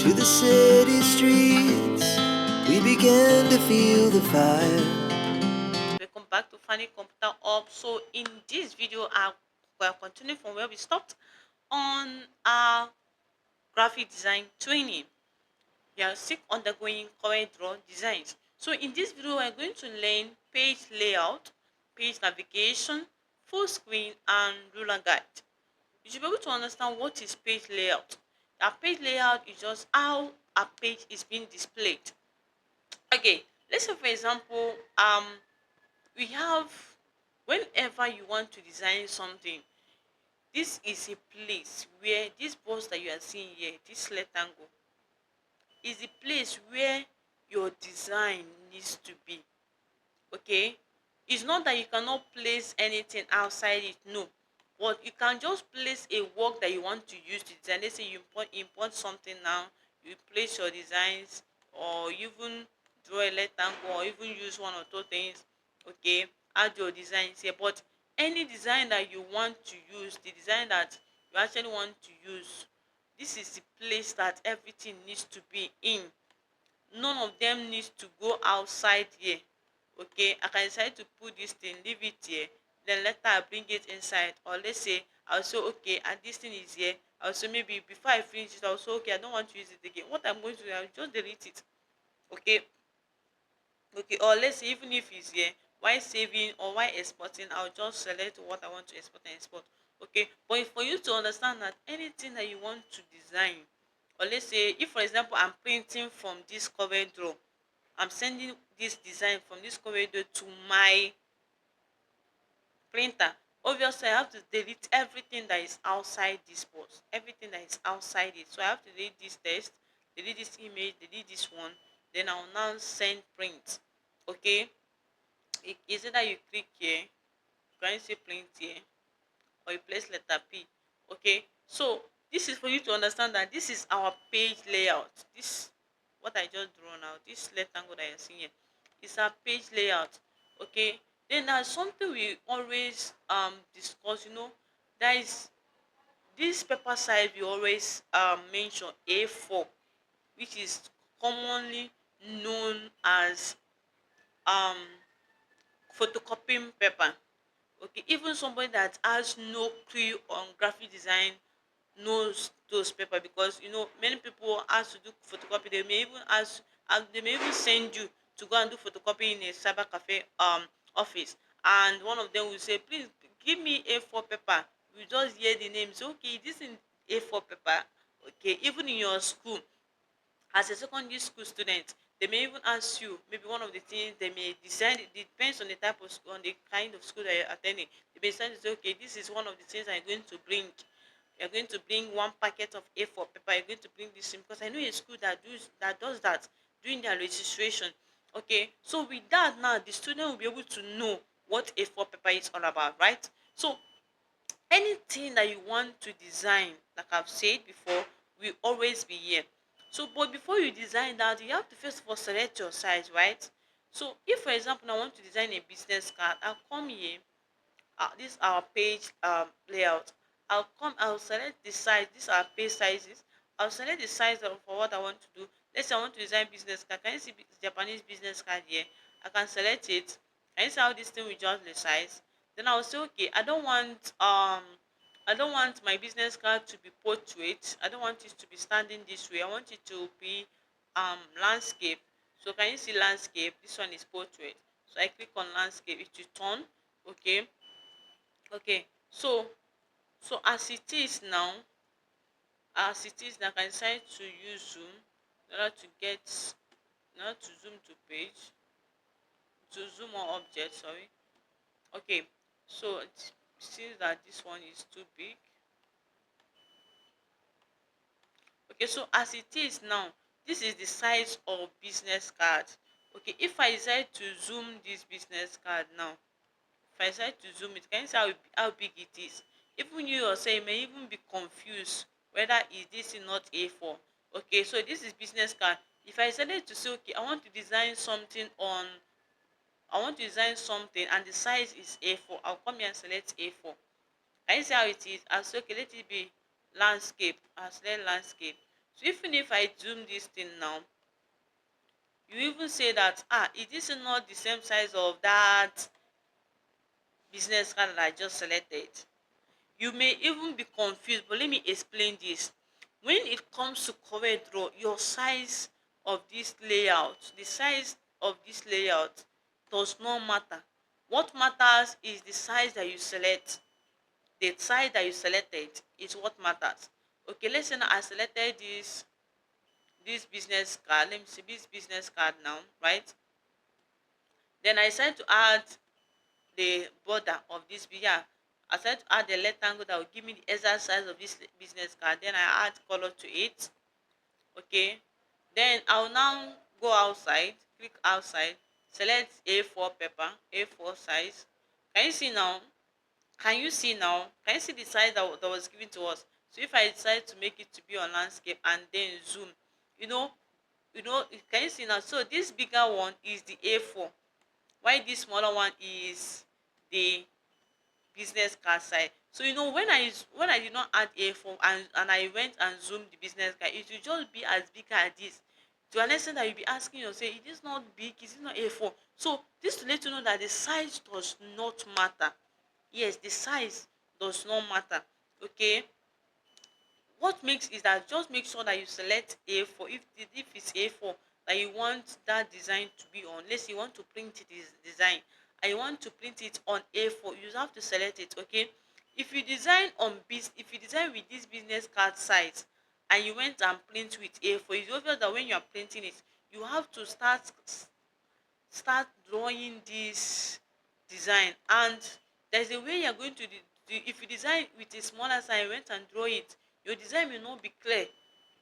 to the city streets, we began to feel the fire. Welcome back to Phanic Computer Hub. So in this video, we're continuing from where we stopped on our graphic design training. We are still undergoing coreldraw designs. So in this video, we're going to learn page layout, page navigation, full screen, and ruler guide. You should be able to understand what is page layout. A page layout is just how a page is being displayed. Okay, let's say for example, we have, whenever you want to design something, this is a place where this box that you are seeing here, this rectangle, is the place where your design needs to be. Okay, it's not that you cannot place anything outside it, no, but you can just place a work that you want to use to design. Let's say you import something now, you place your designs, or even draw a rectangle, or even use one or two things. Okay, add your designs here, but any design that you want to use, the design that you actually want to use, this is the place that everything needs to be in. None of them needs to go outside here. Okay, I can decide to put this thing, leave it here, then later I bring it inside. Or let's say I'll say okay, and this thing is here, I'll say maybe before I finish it, I'll say okay, I don't want to use it again. What I'm going to do, I'll just delete it. Okay, okay, or let's say even if it's here, while saving or while exporting, I'll just select what I want to export and export. Okay, but for you to understand that anything that you want to design, or let's say if for example I'm printing from this cover draw, I'm sending this design from this corridor to my printer. Obviously, I have to delete everything that is outside this box, everything that is outside it. So I have to delete this text, delete this image, delete this one. Then I'll now send print. Okay, is it that you click here, you can say print here, or you place letter P. Okay, so this is for you to understand that this is our page layout. This, what I just draw now, this rectangle that you're seeing here, is our page layout. Okay, then there's something we always discuss, there is this paper size we always mention, A4, which is commonly known as um photocopying paper. Okay, even somebody that has no clue on graphic design knows those paper, because many people ask to do photocopy, they may even ask, and they may even send you to go and do photocopy in a cyber cafe office, and one of them will say, please give me A4 paper. You just hear the name, say okay, this is A4 paper. Okay, even in your school, as a secondary school student, they may even ask you, maybe one of the things they may decide, it depends on the type of school, on the kind of school that you're attending. They may decide to say okay, this is one of the things I'm going to bring. You're going to bring one packet of A4 paper, you're going to bring this in, because I know a school that does that during their registration. Okay, so with that now, the student will be able to know what A4 paper is all about, right? So anything that you want to design, like I've said before, will always be here. So but before you design that, you have to first of all select your size, right? So if for example I want to design a business card, I'll come here. This is our page layout. I'll select the size. These are page sizes. I'll select the size for what I want to do. Let's say I want to design business card. Can you see Japanese business card here? I can select it. Can you see how this thing will adjust the size? Then I'll say okay, I don't want my business card to be portrait. I don't want it to be standing this way. I want it to be landscape. So can you see landscape? This one is portrait. So I click on landscape, it will turn. Okay, okay, so as it is now, I can decide to use zoom in order to zoom to page, to zoom on object, sorry. Okay, so it seems that this one is too big. Okay, so as it is now, this is the size of business card. Okay, if I decide to zoom this business card now, if I decide to zoom it, can you see how big it is? Even you yourself, you may even be confused whether is this not A4. Okay, so this is business card. If I decided to say okay, I want to design something and the size is A4, I'll come here and select A4. Can you see how it is? I'll say okay, let it be landscape. I'll select landscape. So even if I zoom this thing now, you even say that, is this not the same size of that business card that I just selected? You may even be confused, but let me explain this. When it comes to coreldraw, your size of this layout, the size of this layout does not matter. What matters is the size that you select. The size that you selected is what matters. Okay, let's say now I selected this business card. Let me see this business card now, right? Then I decided to add the border of this, yeah, I decided to add the rectangle that will give me the exact size of this business card. Then I add color to it. Okay, then I'll now go outside, click outside, select A4 paper, A4 size. Can you see now? Can you see the size that was given to us? So if I decide to make it to be on landscape and then zoom, you know can you see now? So this bigger one is the A4, while this smaller one is the business card side. So when I did not add A4 and I went and zoomed the business card, it will just be as big as this. To an extent that you'll be asking yourself, is this not big? Is it not A4? So this to let you know that the size does not matter. Yes, the size does not matter. Okay, what makes is that just make sure that you select A4. If it's A4 that you want that design to be on, let's say you want to print it this design and you want to print it on A4, you have to select it. Okay, if you design with this business card size and you went and print with A4, it's obvious that when you are printing it, you have to start drawing this design, and there's a way you're going to if you design with a smaller size, you went and draw it, your design may not be clear.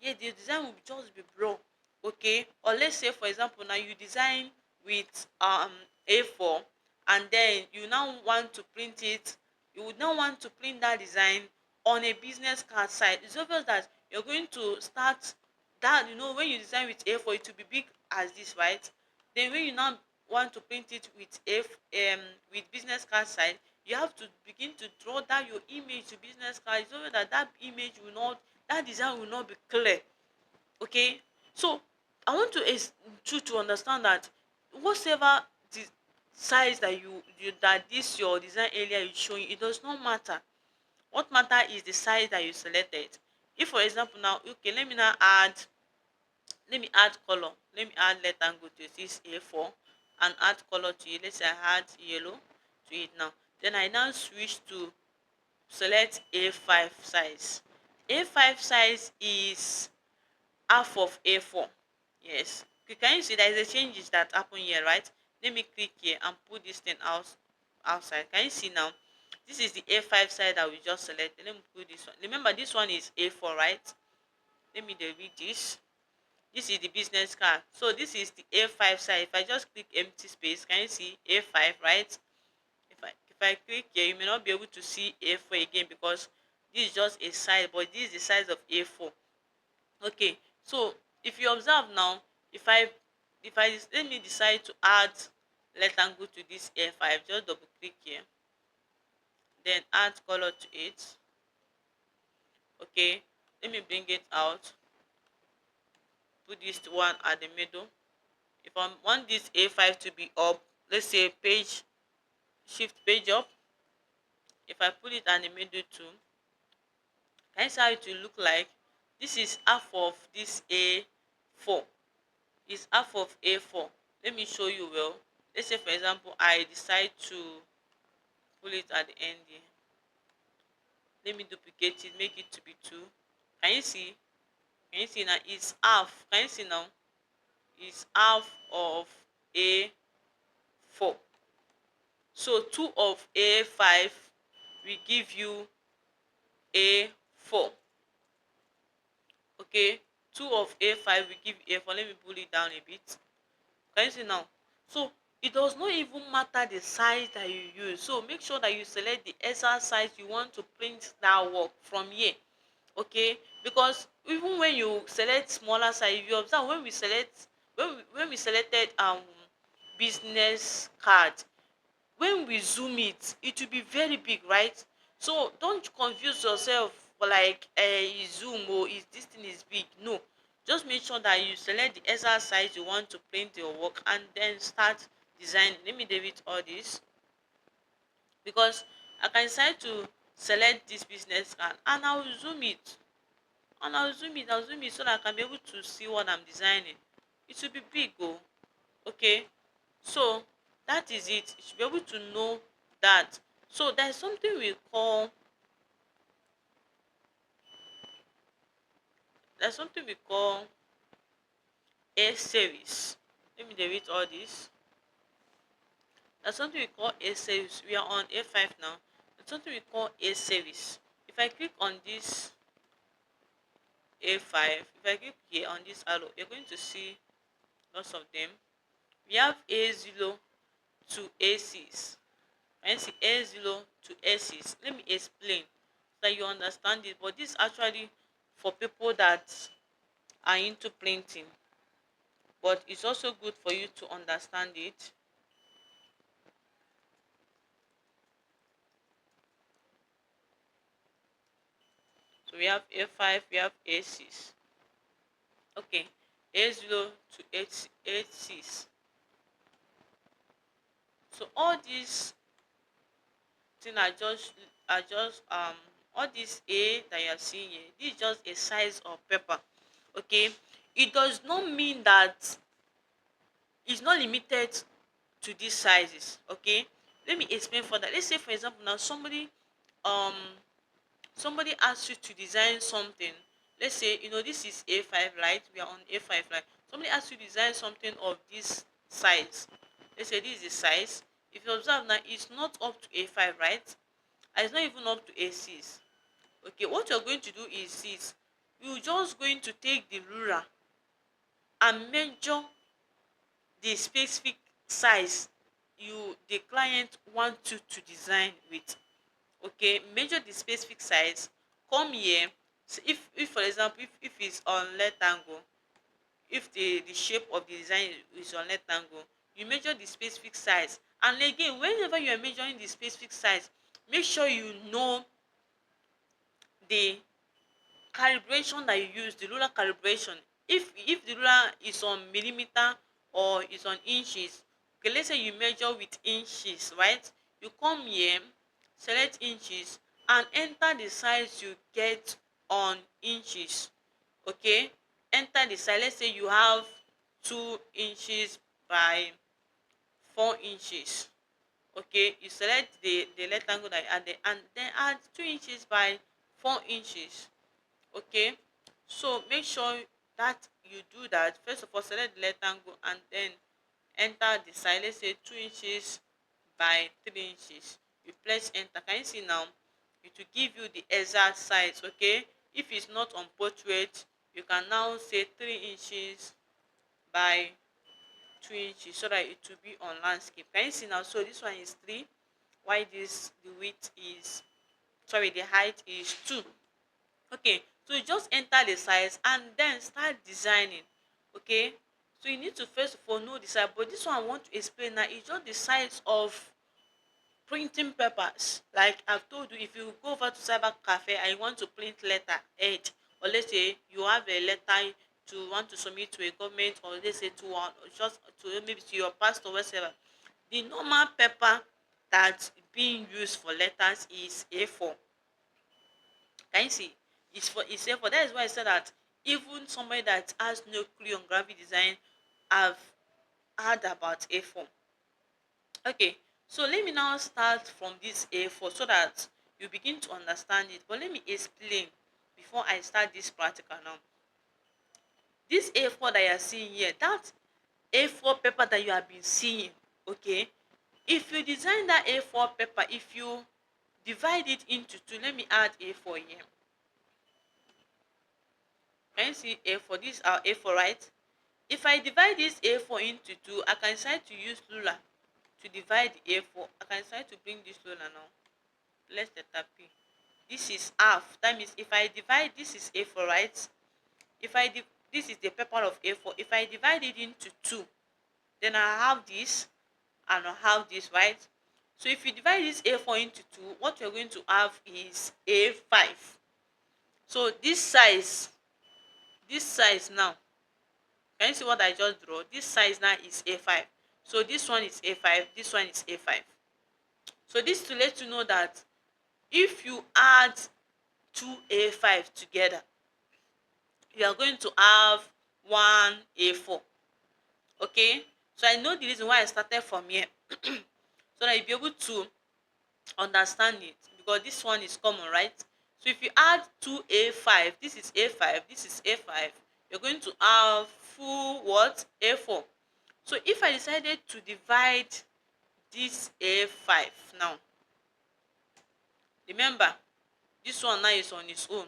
Yeah, the design will just be blur. Okay, or let's say for example now you design with A4 and then you now want to print it, you would now want to print that design on a business card side. It's obvious that you're going to start that, when you design with A4, it will be big as this, right? Then when you now want to print it with with business card side, you have to begin to draw that your image to business card. It's obvious that that design will not be clear. Okay, so I want to understand that whatever the size that that this your design area is showing, it does not matter. What matter is the size that you selected. If for example now, okay, let me add color. Let me add rectangle to this A4 and add color to it. Let's say I add yellow to it now. Then I now switch to select A5 size. A5 size is half of A4. Yes. Okay, can you see there is a changes that happen here, right? Let me click here and put this thing outside. Can you see now? This is the A5 size that we just selected. Let me put this one. Remember, this one is A4, right? Let me delete this. This is the business card. So this is the A5 size. If I just click empty space, can you see A5, right? If I click here, you may not be able to see A4 again because this is just a size, but this is the size of A4. Okay, so if you observe now, if I let me decide to add rectangle to this A5, just double click here, then add color to it. Okay, let me bring it out, put this one at the middle. If I want this A5 to be up, let's say shift page up. If I put it at the middle too, can you see how it will look like? This is half of this A4. It's half of A4. Let me show you well. Let's say for example I decide to pull it at the end here. Let me duplicate it, make it to be 2. Can you see? Can you see now? It's half. Can you see now? It's half of A4. So 2 of A5 will give you A4. Okay, 2 of A5 will give you A4. Let me pull it down a bit. Can you see now? So it does not even matter the size that you use. So make sure that you select the exact size you want to print that work from here. Okay, because even when you select smaller size, if you observe when we selected business card, when we zoom it, it will be very big, right? So don't confuse yourself for like zoom or is this thing is big. No, just make sure that you select the exact size you want to print your work and then start designing. Let me delete all this because I can decide to select this business card and I'll zoom it so that I can be able to see what I'm designing. It will be big. Oh, okay. So that is it. You should be able to know that. So there's something we call a series. Let me delete all this. There's something we call a series. We are on A5 now. There's something we call a series. If I click on this A5, if I click here on this arrow, you're going to see lots of them. We have A0 to A6. And see A0 to A6. Let me explain so that you understand it. But this is actually for people that are into printing. But it's also good for you to understand it. So we have A5, we have A6. Okay, A0 to A6. So all these thing are just all this A that you are seeing here, this is just a size of paper. Okay, it does not mean that it's not limited to these sizes. Okay, let me explain further. Let's say for example now um somebody asks you to design something. Let's say this is A5, right? We are on A5, right? Somebody asks you to design something of this size. Let's say this is the size. If you observe now, it's not up to A5, right? And it's not even up to A6. Okay, what you're going to do is this: you're just going to take the ruler and measure the specific size the client want you to design with. Okay, measure the specific size, come here. So if for example if it's on rectangle, if the shape of the design is on rectangle, you measure the specific size. And again, whenever you are measuring the specific size, make sure you know the calibration that you use, the ruler calibration. If the ruler is on millimeter or is on inches. Okay, let's say you measure with inches, right? You come here, select inches and enter the size you get on inches. Okay, enter the size. Let's say you have 2 inches by 4 inches. Okay, you select the rectangle that you added and then add 2 inches by 4 inches. Okay, so make sure that you do that. First of all, select the rectangle and then enter the size. Let's say 2 inches by 3 inches. You press enter. Can you see now? It will give you the exact size. Okay, if it's not on portrait, you can now say 3 inches by 2 inches so that it will be on landscape. Can you see now? So this one is 3. Why this the width is, sorry, the height is 2. Okay, so you just enter the size and then start designing. Okay, so you need to first of all know the size, but this one I want to explain now is just the size of printing papers. Like I've told you, if you go over to cyber cafe and you want to print letter head, or let's say you have a letter to want to submit to a government, or let's say to one, or just to maybe to your pastor, whatever, the normal paper that's being used for letters is A4. Can you see? It's A4. That is why I said that even somebody that has no clue on graphic design have heard about A4. Okay, so let me now start from this A4 so that you begin to understand it. But let me explain before I start this practical now. This A4 that you are seeing here, that A4 paper that you have been seeing, okay? If you design that A4 paper, if you divide it into two, let me add A4 here. Can you see A4? These are A4, right? If I divide this A4 into two, I can decide to use ruler to divide the A4. I can decide to bring this ruler now. Let's let P. This is half. That means if I divide, this is A4, right? If I this is the paper of A4. If I divide it into two, then I have this and I have this, right? So if you divide this A4 into two, what you're going to have is A5. So this size now, can you see what I just draw? This size now is A5. So this one is A5, this one is A5. So this to let you know that if you add two A5 together, you are going to have one A4. Okay, so I know the reason why I started from here so that you'll be able to understand it, because this one is common, right? So if you add two A5, this is A5, this is A5, you're going to have full what? A4. So if I decided to divide this A5 now, remember this one now is on its own,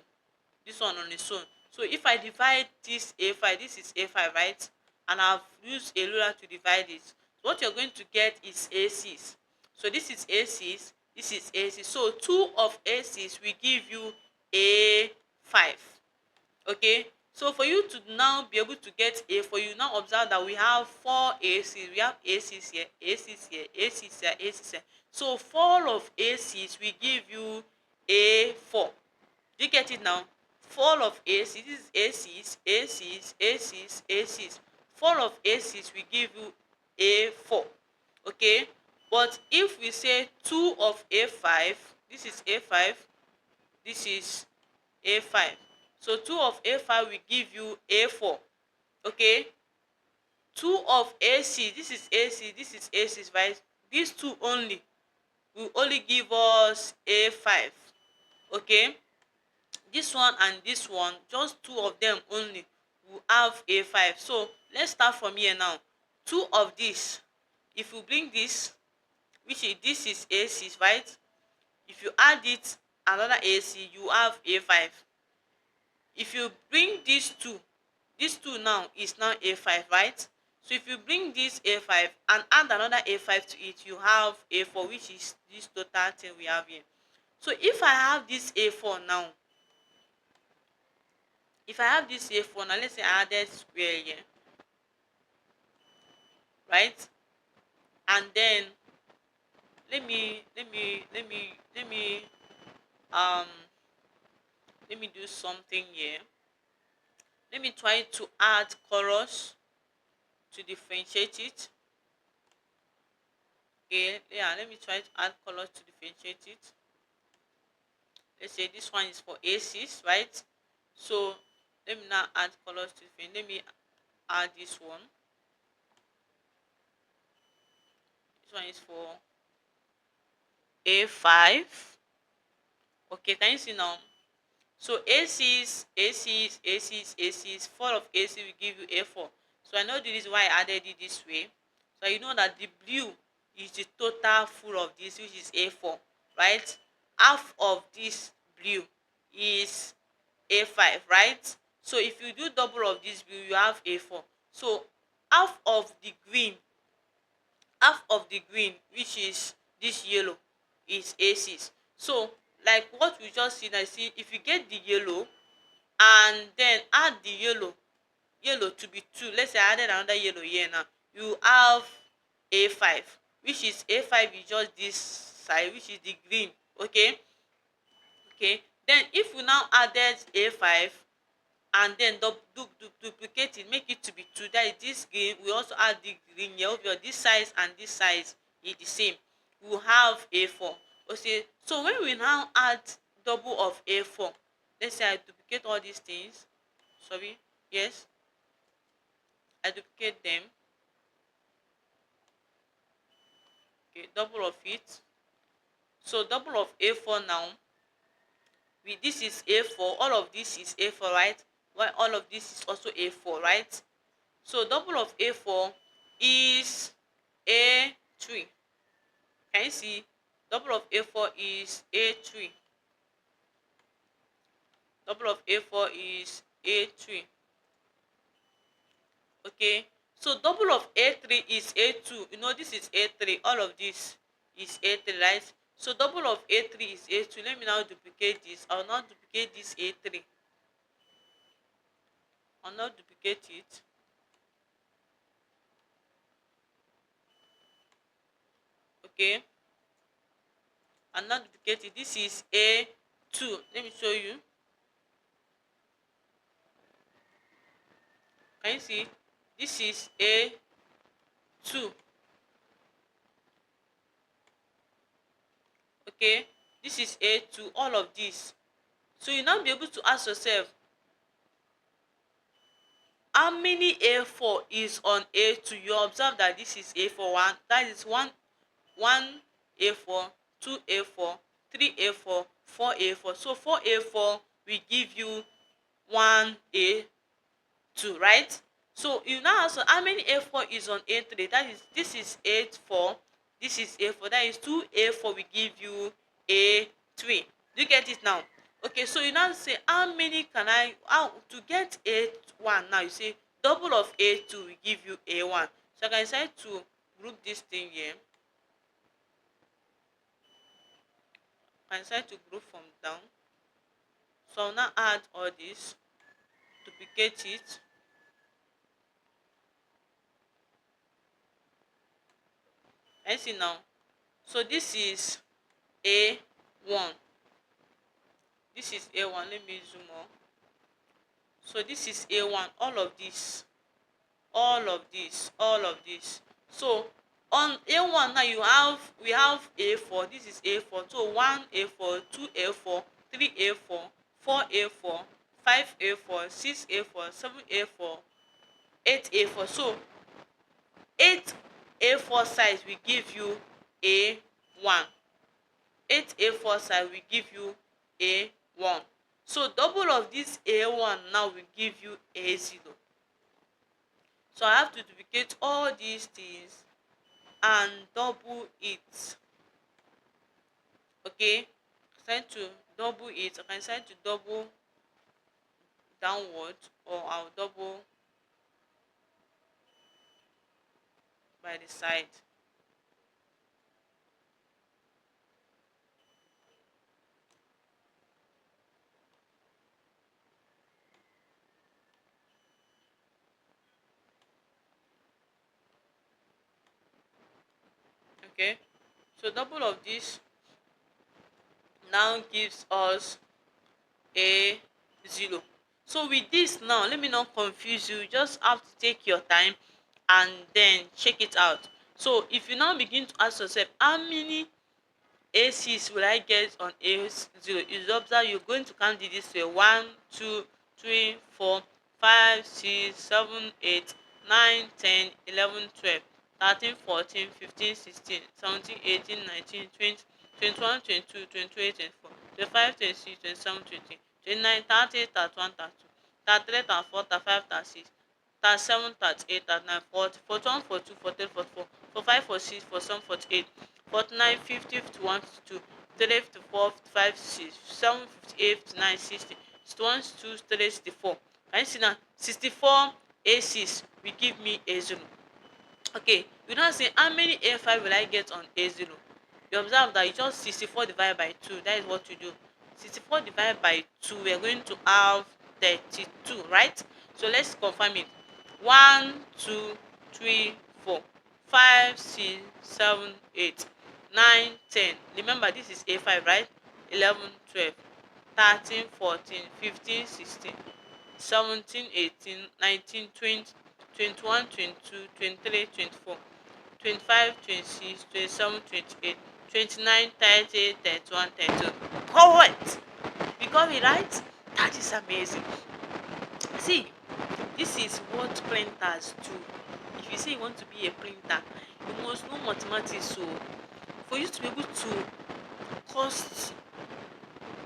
this one on its own. So if I divide this A5, this is A5, right? And I've used a ruler to divide it, what you're going to get is A6. So this is A6, this is A6. So two of A6 will give you A5. Okay, so for you to now be able to get A4, you now observe that we have four A6. We have A6 here, A6 here, A6 here, A6 here. So four of A6 will give you A4. Do you get it now? Four of A6, this is A6, A6, A6, A6. Four of A6 will give you A4. Okay, but if we say two of A5, this is A5, this is A5. So two of A5 will give you A4. Okay, two of AC, this is AC, this is AC, right? These two only will only give us A5. Okay, this one and this one, just two of them only will have A5. So let's start from here now. Two of this, if you bring this, which is this is A6, right? If you add it another AC, you have A5. If you bring these two now is now A5, right? So if you bring this A5 and add another A5 to it, you have A4, which is this total thing we have here. So if I have this A4 now, if I have this A4 now, let's say I added square here, right? And then um let me do something here. Let me try to add colors to differentiate it. Okay, yeah, let me try to add colors to differentiate it. Let's say this one is for A6, right? So let me now add colors to differentiate. Let me add this one. This one is for A5. Okay, can you see now? So A6, A6, A6, A6, 4 of A6 will give you A4. So I know the reason why I added it this way. So you know that the blue is the total full of this, which is A4, right? Half of this blue is A5, right? So if you do double of this blue, you have A4. So half of the green, which is this yellow, is A6. So like what we just see now, see if you get the yellow and then add the yellow to be two, let's say I added another yellow here now, you have A5, which is A5 is just this side, which is the green. Okay, okay, then if we now added A5 and then duplicate it, make it to be two, that is this green, we also add the green here, this size and this size is the same, we will have A4. Okay, so when we now add double of A4, let's say I duplicate all these things, sorry, yes, I duplicate them. Okay, double of it. So double of A4 now, with this is A4, all of this is A4, right? While all of this is also A4, right? So double of A4 is A3. Can you see? Double of A4 is A3. Double of A4 is A3. Okay, so double of A3 is A2. You know this is A3, all of this is A3, right? So double of A3 is A2. Let me now duplicate this. I'll now duplicate this A3. I'll now duplicate it. Okay, I'll now duplicate it. This is A2. Let me show you. Can you see? This is A2. Okay, this is A2, all of this. So you now be able to ask yourself, how many A4 is on A2? You observe that this is A4 one, that is one A4, two A4, three A4, four A4. So four A4 will give you one A2, right? So you now ask how many A4 is on A3? That is, this is A4, this is A4, that is two A4 will give you A3. Do you get it now? Okay, so you now say how many can I, how to get A1 now, you say double of A2 will give you A1. So I can decide to group this thing here. I can decide to group from down. So I'll now add all this, duplicate it. I see now. So this is A1. This is A1. Let me zoom on. So this is A1. All of this, all of this, all of this. So on A1 now we have A4. This is A4. So one A4, two A4, three A4, four A4, five A4, six A4, seven A4, eight A4. So eight A4 size will give you A1. Eight A4 size will give you A1. So double of this A1 now will give you A0. So I have to duplicate all these things and double it. Okay, decide to double it. I can decide to double downward, or I'll double by the side. Okay, so double of this now gives us A0. So with this now, let me not confuse you, you just have to take your time and then check it out. So if you now begin to ask yourself how many A6 will I get on A0, you observe you're going to count it this way: 1, 2, 3, 4, 5, 6, 7, 8, 9, 10, 11, 12, 13, 14, 15, 16, 17, 18, 19, 20, 21, 22, 23, 24, 25, 26, 27, 28, 29, 30, 31, 32, 33, 34, 35, 36, 37, 38, 39, 40, 41, 42, 43, 44, 45, 46, 47, 48, 49, 50, 51, 52, 53, 54, 55, 57, 58, 59, 60, 61, 62, 63, 64. Can you see now? 64 A6 will give me A0. Okay, you now say how many A5 will I get on A0? You observe that you just 64 divided by 2. That is what you do. 64 divided by 2, we are going to have 32, right? So let's confirm it. 1, 2, 3, 4, 5, 6, 7, 8, 9, 10. Remember, this is A5, right? 11, 12, 13, 14, 15, 16, 17, 18, 19, 20, 21, 22, 23, 24, 25, 26, 27, 28, 29, 30, 31, 32. Correct! You got it right? That is amazing. See, this is what printers do. If you say you want to be a printer, you must know mathematics. So for you to be able to cost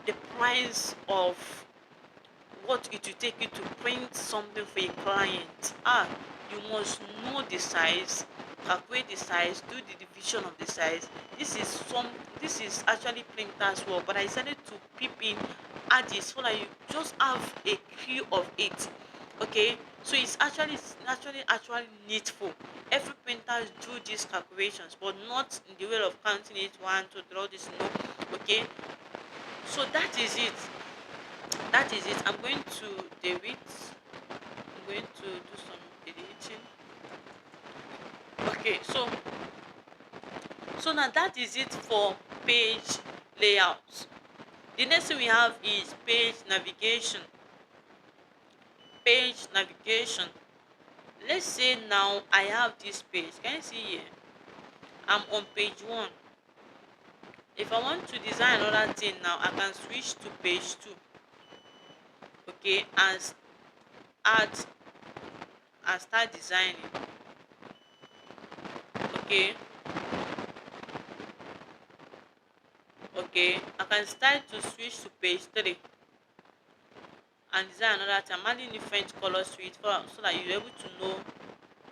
the price of what it will take you to print something for a client, you must know the size, calculate the size, do the division of the size. This is actually printer's work, but I decided to peep in, add this so that you just have a clue of it. Okay, so it's actually needful. Every printer do these calculations, but not in the way of counting it, one, two, three, all this, no. Okay, so that is it. That is it. I'm going to delete. I'm going to do some deleting. Okay, so now that is it for page layout. The next thing we have is page navigation. Page navigation. Let's say now I have this page. Can you see here? I'm on page one. If I want to design another thing now, I can switch to page two. Okay, add and start designing. Okay, okay. I can start to switch to page three and design another thing. I'm adding different colors to it so that you're able to know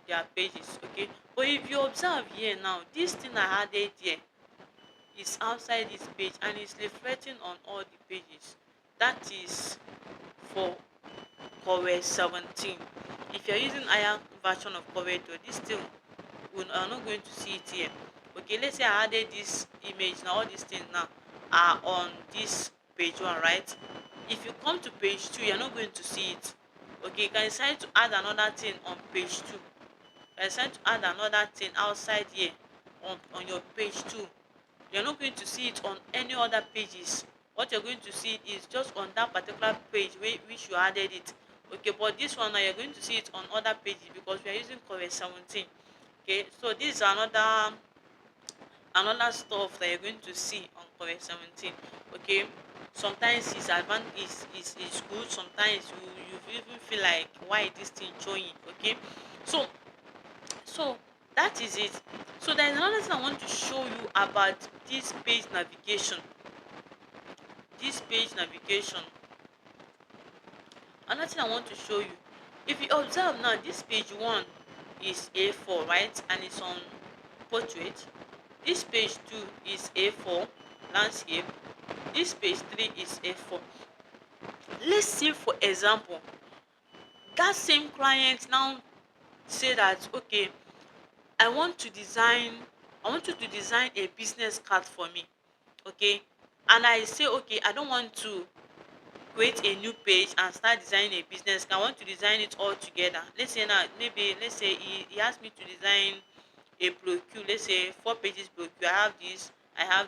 their pages. Okay, but if you observe here now, this thing I added here is outside this page and it's reflecting on all the pages. That is for Corel 17. If you're using higher version of coreldraw, this thing we are not going to see it here. Okay, let's say I added this image now. All these things now are on this page one, right? If you come to page two, you're not going to see it. Okay, you can decide to add another thing on page two. You can decide to add another thing outside here on your page two. You're not going to see it on any other pages. What you're going to see is just on that particular page which you added it. Okay, but this one now you're going to see it on other pages because we are using Corel 17. Okay, so this is another stuff that you're going to see on Corel 17. Okay, sometimes is good. Sometimes you even feel like, why is this thing showing? Okay, so so that is it. So there is another thing I want to show you about this page navigation. Another thing I want to show you, if you observe now, this page one is A4, right, and it's on portrait. This page two is A4 landscape. This page three is A4. Let's see, for example, that same client now say that, okay, I want you to design a business card for me. Okay, and I say, okay, I don't want to create a new page and start designing a business card. I want to design it all together. Let's say now, maybe let's say he asked me to design a brochure. Let's say 4 pages brochure. I have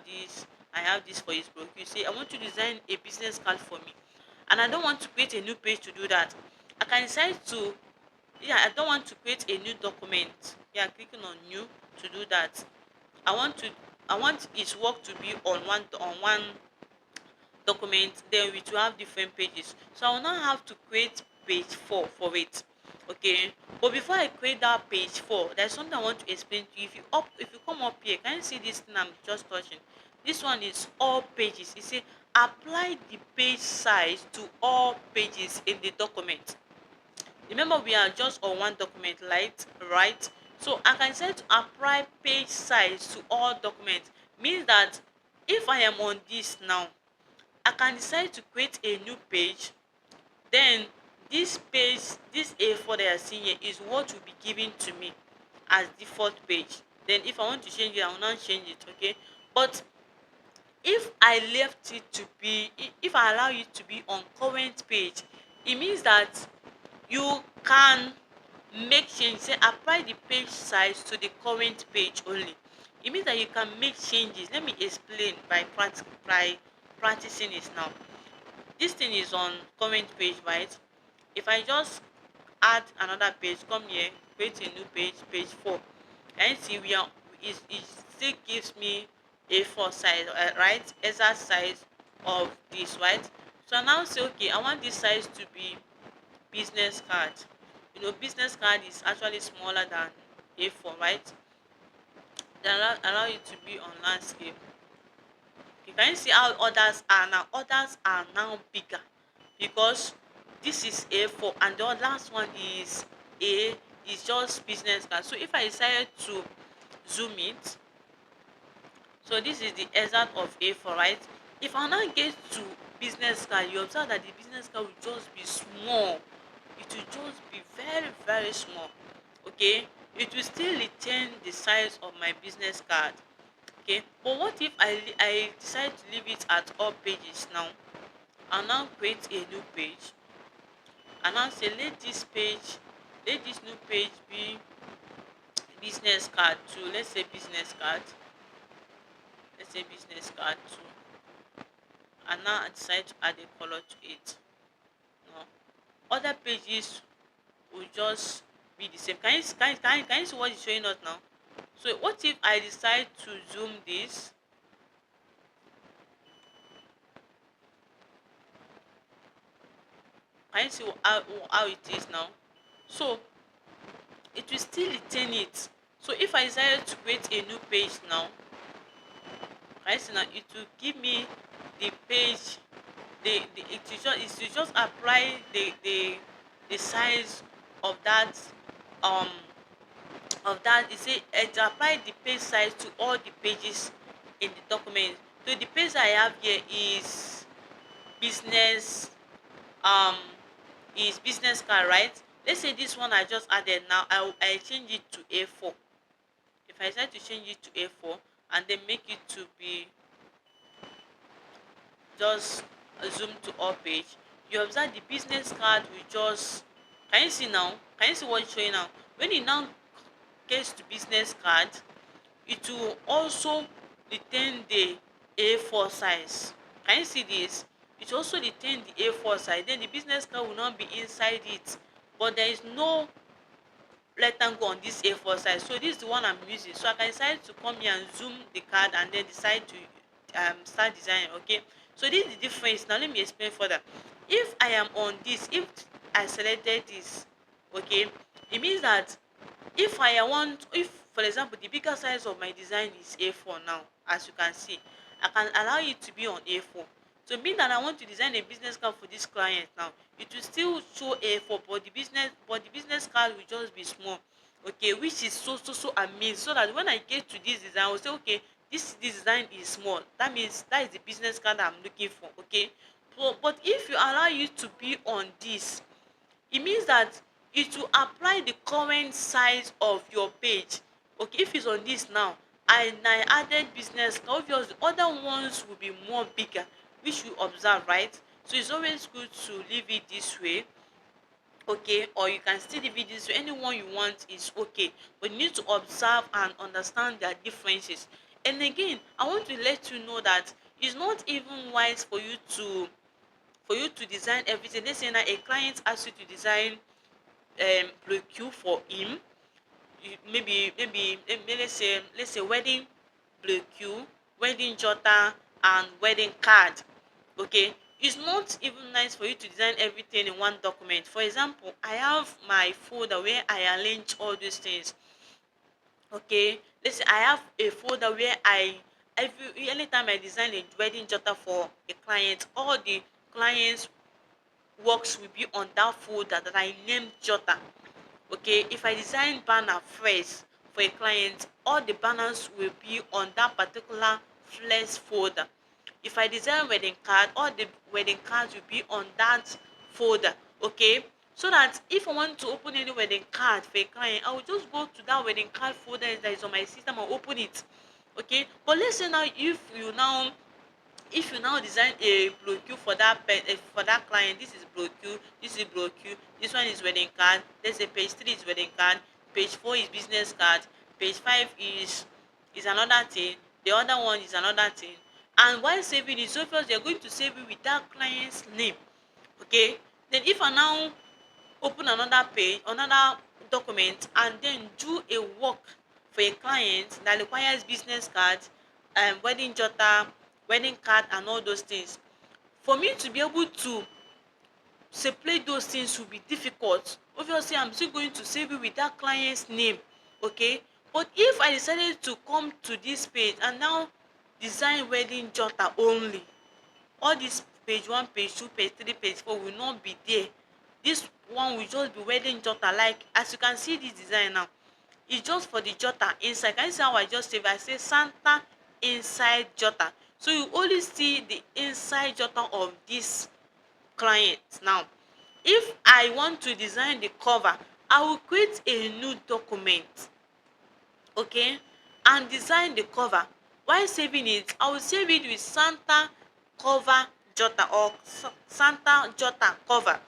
this for his brochure. Say I want to design a business card for me, and I don't want to create a new page to do that. I can decide to, yeah, I don't want to create a new document. Yeah, clicking on new to do that. I want to I want his work to be on one document, then we will have different pages. So I will now have to create page 4 for it. Okay, but before I create that page 4, there's something I want to explain to you. If you come up here, can you see this thing I'm just touching? This one is all pages. It say apply the page size to all pages in the document. Remember, we are just on one document, right? So I can say to apply page size to all documents. Means that if I am on this now, I can decide to create a new page. Then this page, this A4 that you are seeing here, is what will be given to me as default page. Then if I want to change it, I will not change it. Okay, but if I left it to be, if I allow it to be on current page, it means that you can make change. Say apply the page size to the current page only. It means that you can make changes. Let me explain by practicing it now. This thing is on current page, right? If I just add another page, come here, create a new page, page 4, and see we are, it still gives me A4 size, right? Exact size of this, right? So I now say, okay, I want this size to be business card. Business card is actually smaller than A4, right? They allow you to be on landscape. You can see how others are now. Others are now bigger because this is A4 and the last one A is just business card. So if I decided to zoom it, so this is the exact of A4, right? If I now get to business card, you observe that the business card will just be small. It will just be very, very small. Okay, it will still retain the size of my business card. Okay, but what if I decide to leave it at all pages now? I'll now create a new page and now say, let this new page be business card 2. Let's say business card. Let's say business card 2. And now I decide to add a color to it. No. Other pages will just be the same. Can you see what is showing us now? So what if I decide to zoom this? Can you see how it is now? So it will still retain it. So if I decided to create a new page now, can you see now, it will give me the page, it will just apply the size of that, um it say it apply the page size to all the pages in the document. So the page I have here business um is business card, right? Let's say this one I just added now, I change it to A4. If I decide to change it to A4 and then make it to be just zoom to all page, you observe the business card will just, can you see now, can you see what it's showing now? When it now gets to business card, it will also retain the A4 size. Can you see this? It will also retain the A4 size, then the business card will not be inside it, but there is no rectangle on this A4 size. So this is the one I'm using. So I can decide to come here and zoom the card and then decide to start designing. Okay, so this is the difference. Now let me explain further. If I am on this, if I selected this, okay, it means that if for example the bigger size of my design is A4 now, as you can see, I can allow it to be on A4. So mean that I want to design a business card for this client now, it will still show A4, but the business card will just be small. Okay, which is so amazing, so that when I get to this design I will say, okay, this design is small, that means that is the business card I'm looking for. Okay, so but if you allow it to be on this, it means that it will apply the current size of your page. Okay, if it's on this now and I added business, obviously the other ones will be more bigger, which you observe, right? So it's always good to leave it this way. Okay, or you can still leave it this way, anyone you want is okay, but you need to observe and understand their differences. And again, I want to let you know that it's not even wise for you to design everything. Let's say now a client asks you to design brochure for him. Let's say wedding brochure, wedding jotter, and wedding card. Okay, it's not even nice for you to design everything in one document. For example, I have my folder where I arrange all these things. Okay, let's say I have a folder where anytime I design a wedding jotter for a client, all the clients works will be on that folder that I named jotter. Okay, if I design banner first for a client, all the banners will be on that particular flex folder. If I design wedding card, all the wedding cards will be on that folder. Okay, so that if I want to open any wedding card for a client, I will just go to that wedding card folder that is on my system and open it. Okay, but let's say now if you now design a brochure for for that client, this is brochure, this one is wedding card, let's say page 3 is wedding card, page 4 is business card, page 5 is another thing, the other one is another thing. And while saving it, so first you're going to save it with that client's name. Okay, then if I now open another page, another document, and then do a work for a client that requires business card, wedding jotter, wedding card, and all those things, for me to be able to separate those things will be difficult. Obviously I'm still going to save it with that client's name. Okay, but if I decided to come to this page and now design wedding jotter only, all this page 1, page 2, page 3, page 4 will not be there. This one will just be wedding jotter. Like as you can see this design now, it's just for the jotter inside. Can you see how I just save? I say Santa inside jotter, so you only see the inside jotter of this client. Now if I want to design the cover, I will create a new document, okay, and design the cover. While saving it, I will save it with Santa cover jotter, or Santa jotter cover,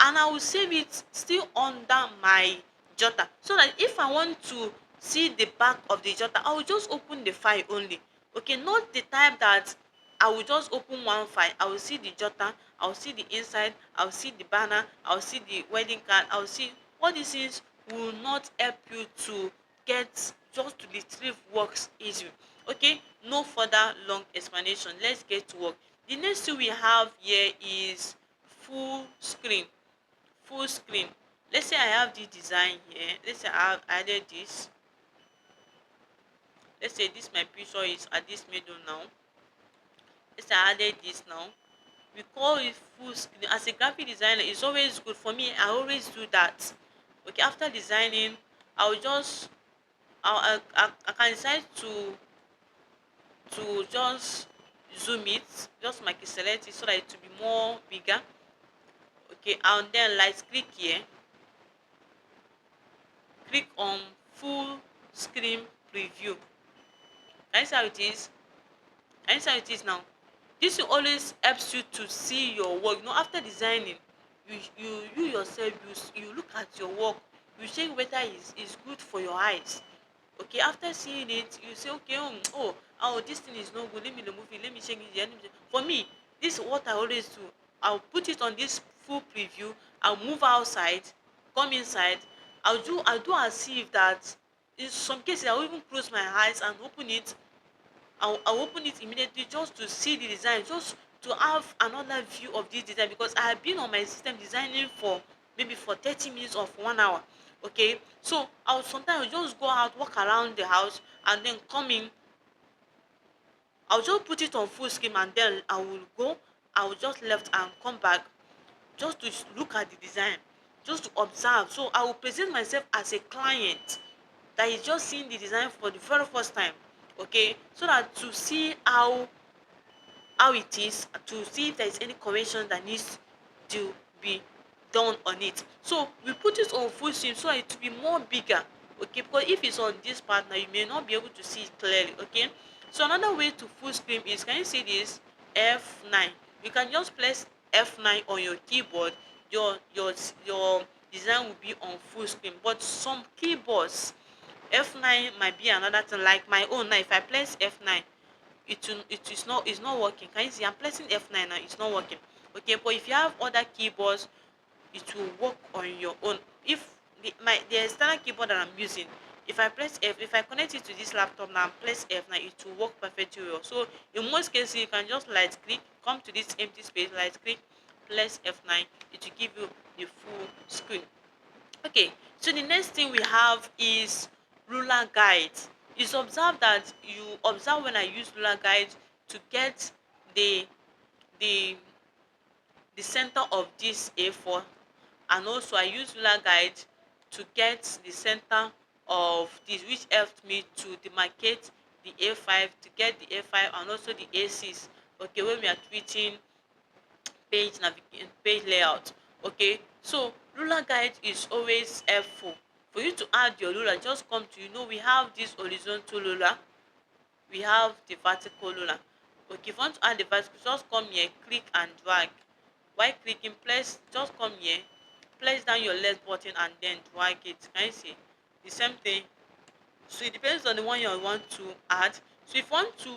and I will save it still under my jotter, so that if I want to see the back of the jotter, I will just open the file only. Okay, not the type that I will just open one file, I will see the jotter, I will see the inside, I will see the banner, I will see the wedding card, I will see all these things will not help you to get just to retrieve works easy. Okay, no further long explanation, let's get to work. The next thing we have here is full screen. Full screen. Let's say I have the design here. Let's say I have added this. Let's say this my picture is at this middle now. Let's say I added this now. We call it full screen. As a graphic designer, it's always good for me. I always do that. Okay, after designing, I'll just I can decide to just zoom it, just make it select it so that it will be more bigger. Okay, and then right click here, click on full screen preview. Can you see how it is? Can you see how it is now? This will always helps you to see your work. You know, after designing, you yourself, you look at your work, you check whether it's good for your eyes. Okay, after seeing it, you say, okay, oh, this thing is not good, let me remove it, let me change it here, for me, this is what I always do. I'll put it on this full preview, I'll move outside, come inside, I'll do as if that in some cases I'll even close my eyes and open it. I'll open it immediately just to see the design, just to have another view of this design, because I have been on my system designing for maybe for 30 minutes or for 1 hour. Okay, so I'll sometimes just go out, walk around the house, and then come in. I'll just put it on full screen, and then I will just left and come back just to look at the design, just to observe. So I will present myself as a client that is just seeing the design for the very first time. Okay, so that to see how it is, to see if there is any correction that needs to be done on it. So we put it on full screen so it will be more bigger. Okay, because if it's on this part now, you may not be able to see it clearly. Okay, so another way to full screen is, can you see this F9? You can just press F9 on your keyboard. Your design will be on full screen. But some keyboards, F9 might be another thing. Like my own now, if I press F9, it's not working. Can you see I'm pressing F9 now, it's not working. Okay, but if you have other keyboards, it will work on your own. If the external keyboard that I'm using, if I connect it to this laptop now and press F9, it will work perfectly well. So in most cases, you can just right click, come to this empty space, right click, press F9, it will give you the full screen. Okay, so the next thing we have is ruler guide. It's observed that you observe when I use ruler guide to get the the the center of this A4, and also I use ruler guide to get the center of this, which helped me to demarcate the A5, to get the A5 and also the A6. Okay, when we are tweeting page navigation, page layout. Okay, so ruler guide is always helpful. For you to add your ruler, just come to, we have this horizontal ruler, we have the vertical ruler. Okay, if you want to add the vertical, just come here, click and drag. While clicking, place, just come here, place down your left button and then drag it. Can you see the same thing? So it depends on the one you want to add. So if you want to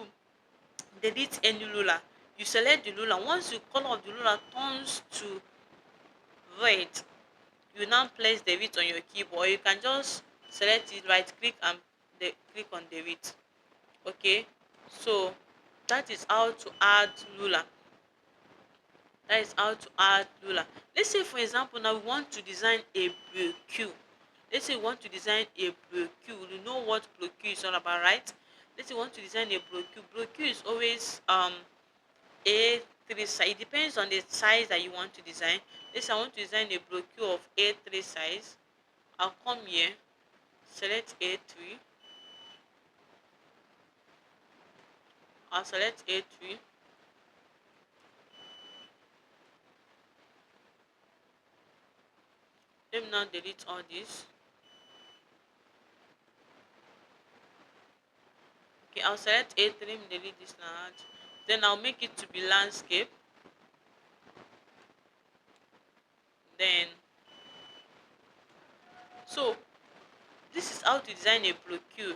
delete any ruler, you select the ruler. Once the color of the ruler turns to red, you now place delete on your keyboard, or you can just select it, right click and click on delete. Okay, so that is how to add ruler. That is how to add ruler. Let's say for example now we want to design a brochure. Let's say we want to design a brochure. You know what brochure is all about, right? Let's say we want to design a brochure. Brochure is always A3 size. It depends on the size that you want to design. Let's say I want to design a brochure of A3 size. I'll come here, select A3. I'll select A3. Let me now delete all this. Okay, I'll select A3, let me delete this now. Then I'll make it to be landscape. Then, so this is how to design a brochure.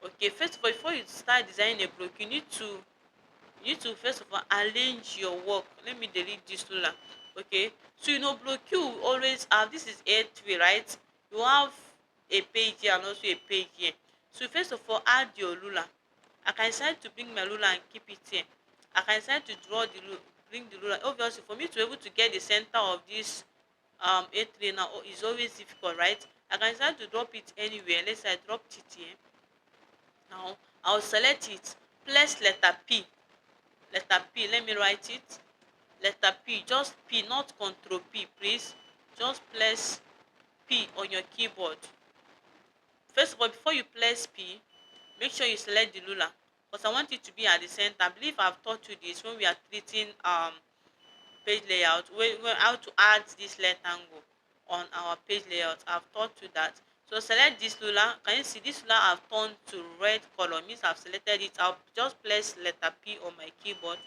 Okay, first of all, before you start designing a brochure, you need to first of all arrange your work. Let me delete this ruler. Okay, so brochure will always have, this is A3, right? you have a page here and also a page here. So first of all, add your ruler. I can decide to bring my ruler and keep it here. I can decide to draw the bring the ruler. Obviously, for me to be able to get the center of this A3 now is always difficult, right? I can decide to drop it anywhere. Let's say I dropped it here. Now I'll select it, place letter P. Letter P, let me write it. Letter P, just P, not control P, please. Just press P on your keyboard. First of all, before you press P, make sure you select the ruler, because I want it to be at the center. I believe I've taught you this when we are treating page layout, how to add this rectangle on our page layout. I've taught you that. So select this ruler. Can you see this ruler have turned to red color? Means I've selected it. I'll just place letter P on my keyboard.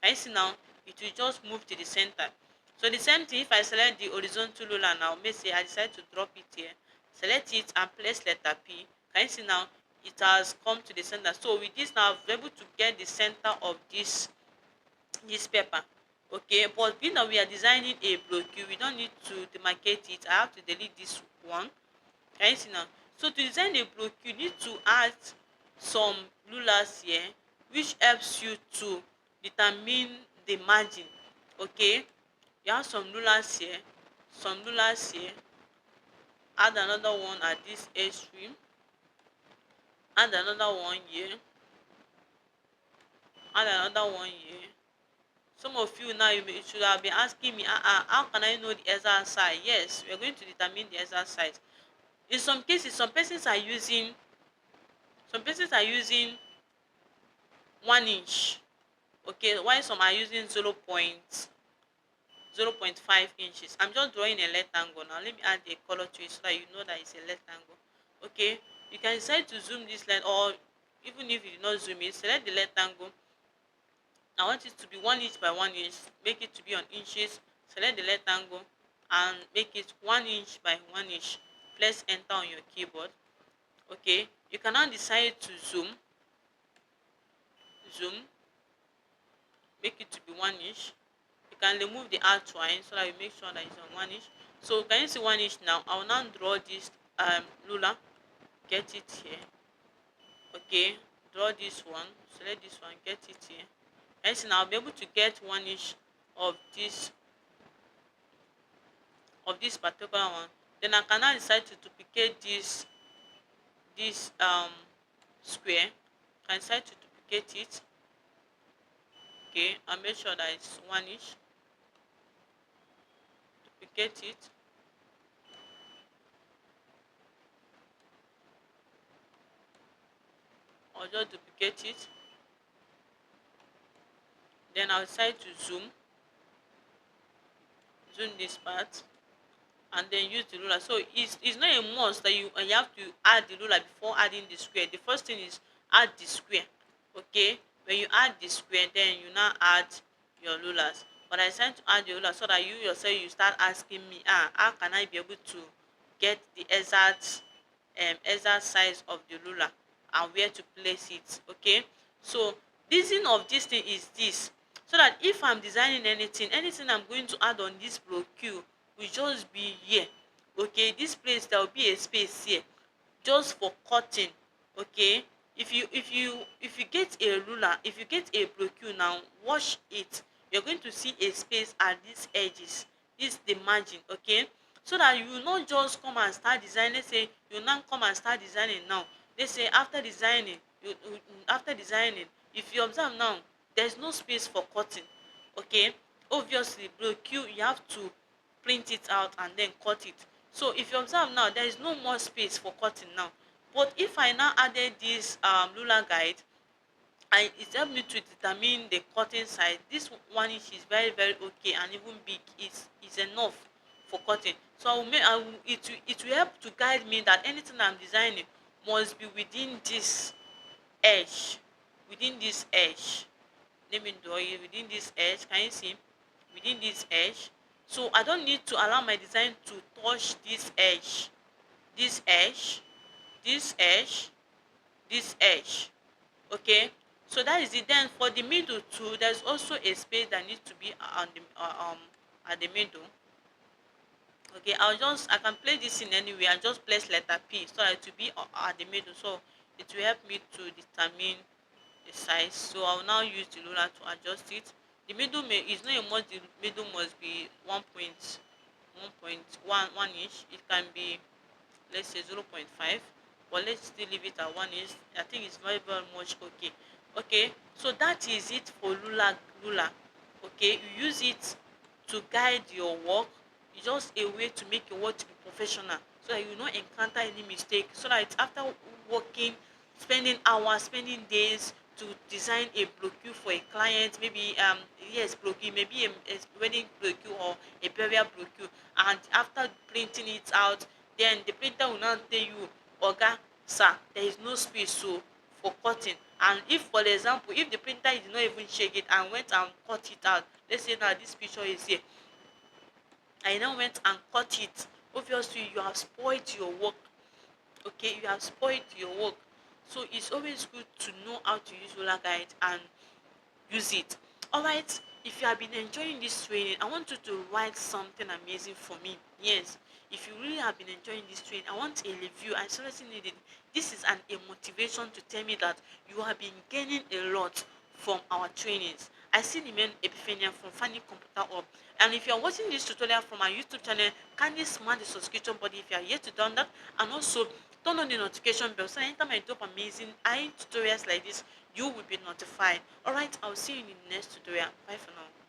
Can you see now? It will just move to the center. So the same thing if I select the horizontal ruler now, may say I decide to drop it here, select it and place letter P. Can you see now? It has come to the center. So with this now, I've been able to get the center of this paper. Okay, but being that we are designing a brochure, we don't need to demarcate it. I have to delete this one. Can you see now? So to design a brochure, you need to add some rulers here, which helps you to determine the margin. Okay, you have some rulers here, some rulers here. Add another one at this extreme. Add another one here. Add another one here. Some of you now, you should have been asking me, how can I know the exact size? Yes, we are going to determine the exact size. In some cases, some persons are using 1 inch, okay, while some are using 0.5 inches. I'm just drawing a rectangle now. Let me add a color to it so that you know that it's a rectangle. Okay, you can decide to zoom this line, or even if you do not zoom it, select the rectangle. I want it to be 1 inch by 1 inch. Make it to be on inches. Select the rectangle and make it 1 inch by 1 inch. Press enter on your keyboard. Okay, you can now decide to zoom, make it to be 1 inch. You can remove the outline so that you make sure that it's on 1 inch. So can you see 1 inch now? I will now draw this ruler. Get it here. Okay, draw this one. Select this one. Get it here. And so now I'll be able to get 1 inch of this particular one. Then I can now decide to duplicate this square. I can decide to duplicate it. Okay, and make sure that it's 1 inch. Duplicate it. Or just duplicate it. Then I'll decide to zoom this part, and then use the ruler. So it's not a must that you have to add the ruler before adding the square. The first thing is add the square. Okay, when you add the square, then you now add your rulers. But I decided to add the ruler so that you yourself you start asking me, how can I be able to get the exact size of the ruler and where to place it. Okay, so reason of this thing is this, so that if I'm designing anything I'm going to add on this brochure will just be here. Okay, this place there will be a space here just for cutting. Okay, if you get a ruler, if you get a brochure now, wash it, you're going to see a space at these edges. This is the margin. Okay, so that you will not just come and start designing. Let's say you now come and start designing now. Let's say after designing, if you observe now, there's no space for cutting. Okay, obviously brochure you have to print it out and then cut it. So if you observe now, there is no more space for cutting now. But if I now added this ruler guide, and it helped me to determine the cutting size. This 1 inch is very okay, and even big is enough for cutting. So it will help to guide me that anything I'm designing must be within this edge. Within this edge. Let me draw it within this edge. Can you see? Within this edge. So I don't need to allow my design to touch this edge, this edge, this edge, this edge. Okay, so that is it. Then for the middle too, there's also a space that needs to be on the at the middle. Okay, I can place this in anywhere. I just place letter P so that it will be at the middle. So it will help me to determine the size. So I will now use the ruler to adjust it. The middle may is not a must. The middle must be 1.1 inch. It can be, let's say, 0.5, but let's still leave it at 1 inch. I think it's very very much okay. Okay, so that is it for ruler. Okay, you use it to guide your work. It's just a way to make your work to be professional, so that you will not encounter any mistake, so that after working, spending hours, spending days to design a brochure for a client, maybe yes, brochure, maybe a wedding brochure or a burial brochure, and after printing it out, then the printer will now tell you, oga, sir, there is no space so for cutting. And if, for example, if the printer did not even check it and went and cut it out, let's say now this picture is here, I now went and cut it, obviously you have spoiled your work. Okay, you have spoiled your work. So it's always good to know how to use roller guide and use it. Alright, if you have been enjoying this training, I want you to write something amazing for me. Yes, if you really have been enjoying this training, I want a review. I seriously need it. This is a motivation to tell me that you have been gaining a lot from our trainings. I see the main Epiphania from Phanic Computer Hub. And if you are watching this tutorial from my YouTube channel, kindly smash the subscription button if you are yet to done that, and also turn on the notification bell so anytime I drop amazing tutorials like this, you will be notified. Alright, I'll see you in the next tutorial. Bye for now.